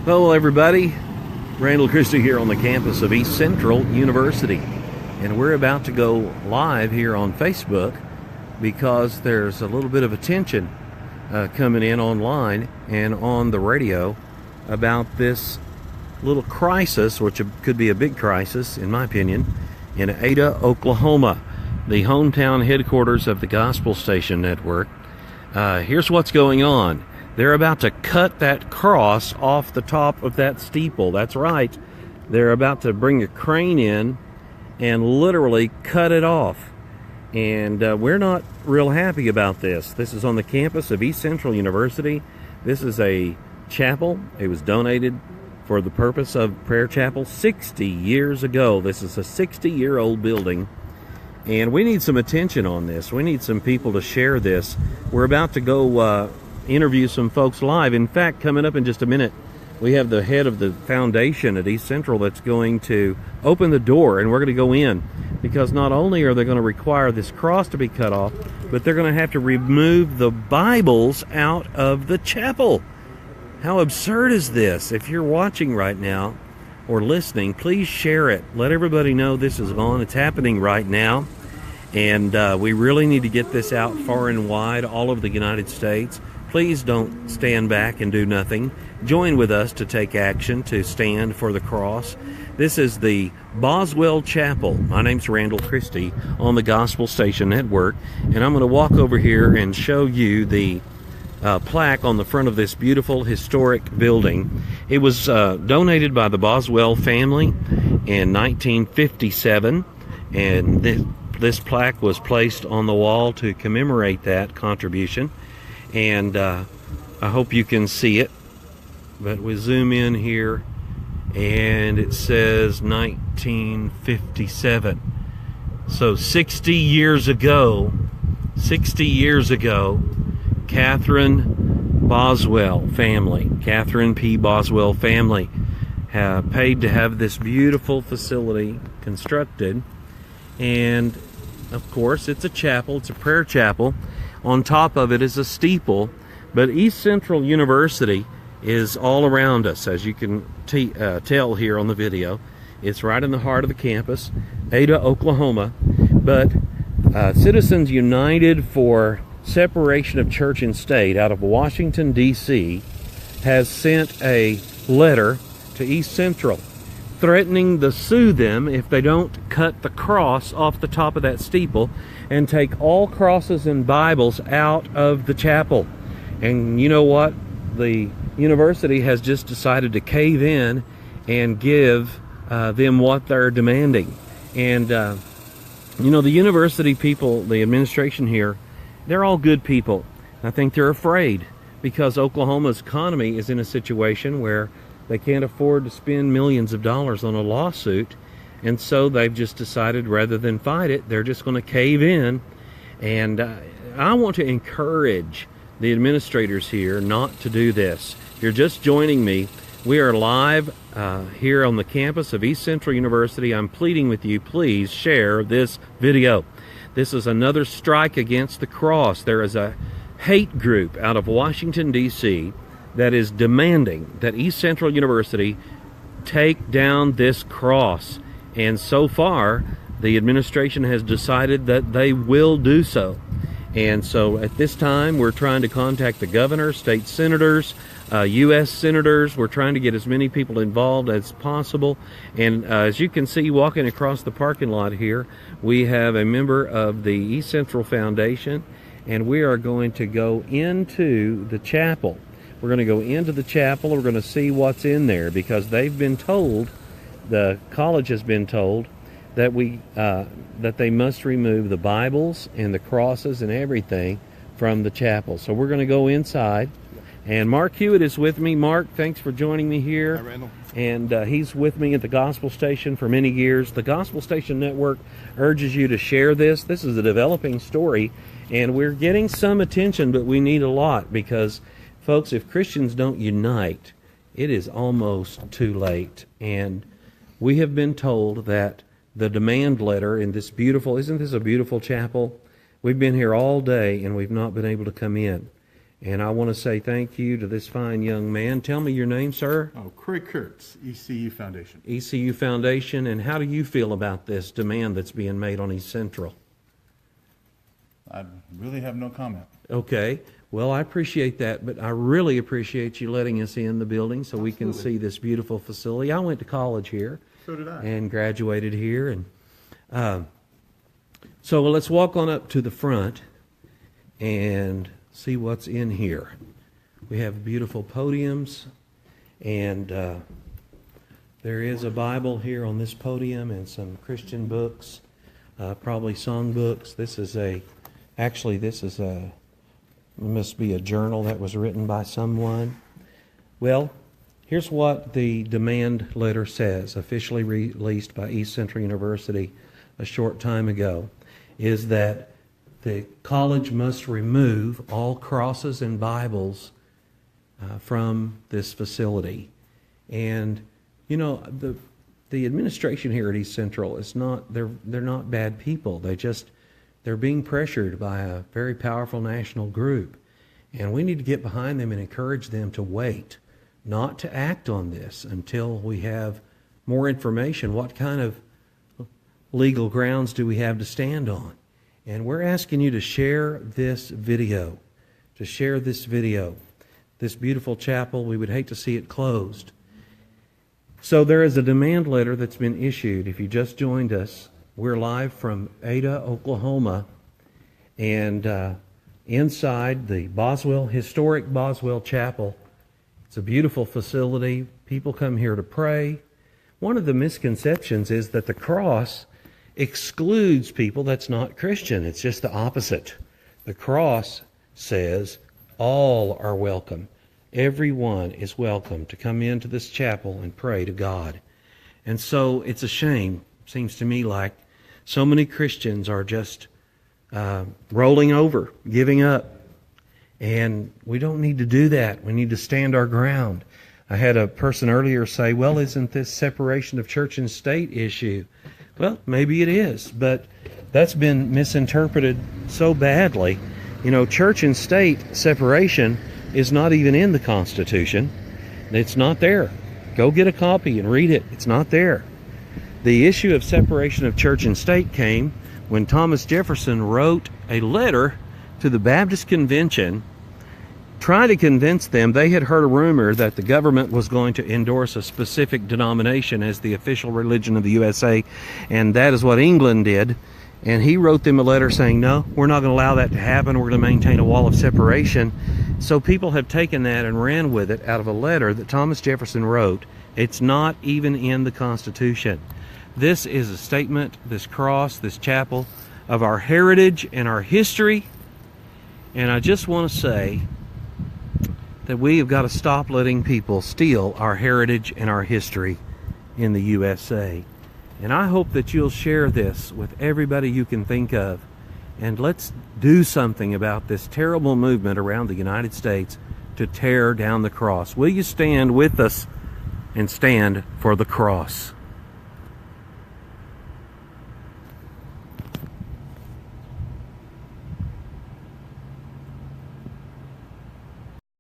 Hello everybody, Randall Christie here on the campus of East Central University, and we're about to go live here on Facebook because there's a little bit of attention coming in online and on the radio about this little crisis, which could be a big crisis in my opinion, in Ada, Oklahoma, the hometown headquarters of the Gospel Station Network. Here's what's going on. They're about to cut that cross off the top of that steeple. That's right. They're about to bring a crane in and literally cut it off. And we're not real happy about this. This is on the campus of East Central University. This is a chapel. It was donated for the purpose of prayer chapel 60 years ago. This is a 60-year-old building. And we need some attention on this. We need some people to share this. We're about to go interview some folks live. In fact, coming up in just a minute, we have the head of the foundation at East Central that's going to open the door, and we're going to go in, because not only are they going to require this cross to be cut off, but they're going to have to remove the Bibles out of the chapel. How absurd is this? If you're watching right now or listening, please share it. Let everybody know this is on. It's happening right now, and we really need to get this out far and wide, all over the United States. Please don't stand back and do nothing. Join with us to take action, to stand for the cross. This is the Boswell Chapel. My name's Randall Christie on the Gospel Station Network, and I'm going to walk over here and show you the plaque on the front of this beautiful historic building. It was donated by the Boswell family in 1957, and this plaque was placed on the wall to commemorate that contribution. And I hope you can see it, but we zoom in here and it says 1957. So 60 years ago, Catherine Boswell family, Catherine P. Boswell family paid to have this beautiful facility constructed. And of course, it's a chapel, it's a prayer chapel. On top of it is a steeple, but East Central University is all around us, as you can tell here on the video. It's right in the heart of the campus, Ada, Oklahoma. But Citizens United for Separation of Church and State out of Washington, D.C. has sent a letter to East Central threatening to sue them if they don't cut the cross off the top of that steeple and take all crosses and Bibles out of the chapel. And you know what? The university has just decided to cave in and give them what they're demanding. And you know, the university people, the administration here, they're all good people. I think they're afraid because Oklahoma's economy is in a situation where they can't afford to spend millions of dollars on a lawsuit, and so they've just decided rather than fight it, they're just going to cave in. And I want to encourage the administrators here not to do this. If you're just joining me, we are live here on the campus of East Central University. I'm pleading with you, please share this video. This is another strike against the cross. There is a hate group out of Washington, D.C., that is demanding that East Central University take down this cross. And so far, the administration has decided that they will do so. And so at this time, we're trying to contact the governor, state senators, U.S. senators. We're trying to get as many people involved as possible. And as you can see, walking across the parking lot here, we have a member of the East Central Foundation, and we are going to go into the chapel. We're going to go into the chapel. We're going to see what's in there, because they've been told, the college has been told, that that they must remove the Bibles and the crosses and everything from the chapel. So we're going to go inside, and Mark Hewitt is with me. Mark, thanks for joining me here. Hi, Randall. And he's with me at the Gospel Station for many years. The Gospel Station Network urges you to share this. This is a developing story, and we're getting some attention, but we need a lot, because folks, if Christians don't unite, it is almost too late. And we have been told that the demand letter in this beautiful, isn't this a beautiful chapel? We've been here all day and we've not been able to come in. And I want to say thank you to this fine young man. Tell me your name, sir. Oh, Craig Kurtz, ECU Foundation. ECU Foundation. And how do you feel about this demand that's being made on East Central? I really have no comment. Okay. Well, I appreciate that, but I really appreciate you letting us in the building so we can see this beautiful facility. I went to college here. So did I. And graduated here. And so let's walk on up to the front and see what's in here. We have beautiful podiums, and there is a Bible here on this podium and some Christian books, probably song books. This is must be a journal that was written by someone. Well, here's what the demand letter says, officially released by East Central University a short time ago, is that the college must remove all crosses and Bibles from this facility. And, you know, the administration here at East Central is not, they're not bad people. They're being pressured by a very powerful national group. And we need to get behind them and encourage them to wait, not to act on this until we have more information. What kind of legal grounds do we have to stand on? And we're asking you to share this video, this beautiful chapel. We would hate to see it closed. So there is a demand letter that's been issued. If you just joined us, we're live from Ada, Oklahoma, and inside the historic Boswell Chapel. It's a beautiful facility. People come here to pray. One of the misconceptions is that the cross excludes people that's not Christian. It's just the opposite. The cross says all are welcome. Everyone is welcome to come into this chapel and pray to God. And so it's a shame, seems to me like so many Christians are just rolling over, giving up. And we don't need to do that. We need to stand our ground. I had a person earlier say, well, isn't this separation of church and state issue? Well, maybe it is, but that's been misinterpreted so badly. You know, church and state separation is not even in the Constitution. It's not there. Go get a copy and read it. It's not there. The issue of separation of church and state came when Thomas Jefferson wrote a letter to the Baptist Convention trying to convince them. They had heard a rumor that the government was going to endorse a specific denomination as the official religion of the USA, and that is what England did. And he wrote them a letter saying, no, we're not going to allow that to happen. We're going to maintain a wall of separation. So people have taken that and ran with it out of a letter that Thomas Jefferson wrote. It's not even in the Constitution. This is a statement, this cross, this chapel, of our heritage and our history. And I just want to say that we have got to stop letting people steal our heritage and our history in the USA. And I hope that you'll share this with everybody you can think of. And let's do something about this terrible movement around the United States to tear down the cross. Will you stand with us and stand for the cross?